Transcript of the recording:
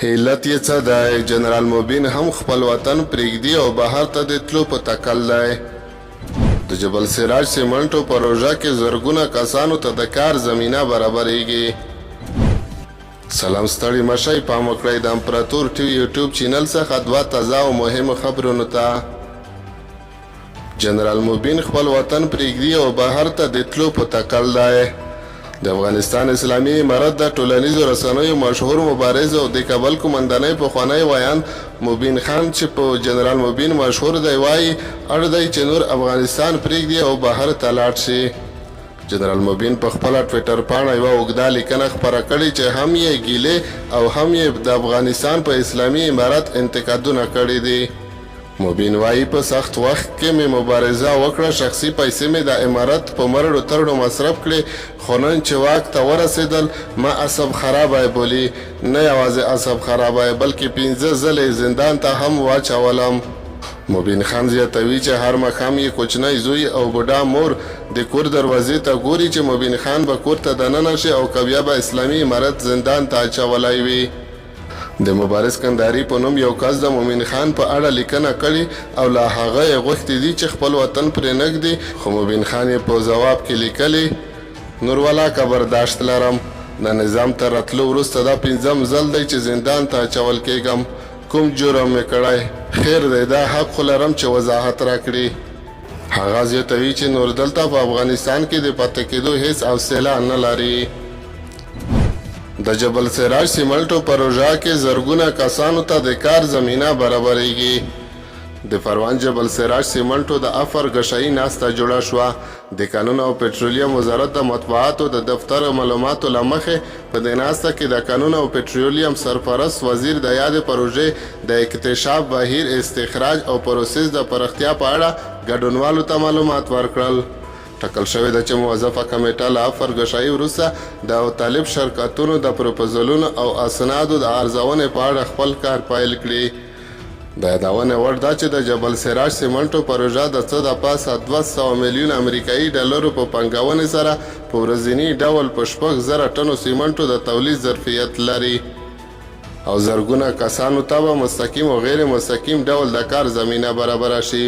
علت یې څه دی؟ جنرال موبین هم خپل وطن پرېږدي او بهر ته د تلو په تکل دی. د جبل سراج سیمنټو پروژه کې زرګونه کسانو ته د کار زمینه برابرېږي. سلام ستړي مشئ، پام وکړئ د امپراتور ټي یوټیوب چینل څخه دوه تازه او مهمو خبرونو ته. جنرال موبین خپل وطن پرېږدي او بهر ته د تلو په تکل دی. د افغانستان اسلامي امارت د ټولنیزو رسنیو مشهور مبارز او د کابل قومندانۍ پخوانی ویان موبین خان چې په جنرال موبین مشهور دی وایي اړ دی چې نور افغانستان پرېږدي او بهر ته لاړ شي. جنرال موبین په خپله ټویټر پاڼه یوه اوږده لیکنه خپره کړې چې هم یې ګیلې او هم یې د افغانستان په اسلامي امارت انتقادونه کړي دي. موبین وایي په سخت وخت کې مې مبارزه وکړه، شخصي پیسې مې د امارت په مرړو ترړو مصرف کړې، خو نن چې واک ته ورسېدل ما عصب خرابی بولي. نه یوازې عصب خرابی بلکې 15 ځلې زندان ته هم واچولم. موبین خان زیاتوي چې هر ماښام یې کوچنی زوی او بوډا مور د کور دروازې ته ګوري چې موبین خان به کور ته دننه شي او که بیا به اسلامي امارت زندان ته اچولی وي. د مبارز کندهاري په نوم یو کس د مومن خان په اړه لیکنه کړې او له هغه یې غوښتي دي چې خپل وطن پرې نږدي، خو مومن خان یې په ځواب کې لیکلي نور ولا که برداشت لرم، د نظام ته راتلو وروسته دا 5م ځل دی چې زندان ته اچول کېږم. کوم جرم مې کړی؟ خیر دی دا حق خو لرم چې وضاحت راکړي. هغه زیاتوي چې نور دلته په افغانستان کې د پاتې کېدو هیڅ حوصله نه لري. د جبل سراج سیمنټو پروژه کې زرګونه کسانو ته د کار زمینه برابرېږي. د پروان جبل سراج سیمنټو د افر ګشایي ناسته جوړه شوه. د قانون او پټرولیم وزارت د مطبوعاتو د دفتر معلوماتو له مخې په دې ناسته کې د قانون او پټرولیم سرپرست وزیر د یادې پروژې د اکتشاف، بهیر، استخراج او پروسس د پراختیا په اړه ګډونوالو ته معلومات ورکړل. ټاکل شوې ده چې موظفه کمیټه له افر ګشایي وروسته د طالب شرکتونو د پروپوزلونو او اسنادو د ارزونې په اړه خپل کار پیل کړي. د یادونې وړ ده چې د جبل سراج سیمنټو پروژه د څه د پاسه 200 میلیون امریکایي ډالرو په پانګونې سره په ورځني ډول په 6,000 ټنو سیمنټو د تولید ظرفیت لري او زرګونه کسانو ته به مستقیم او غیر مستقیم ډول د کار زمینه برابره شي.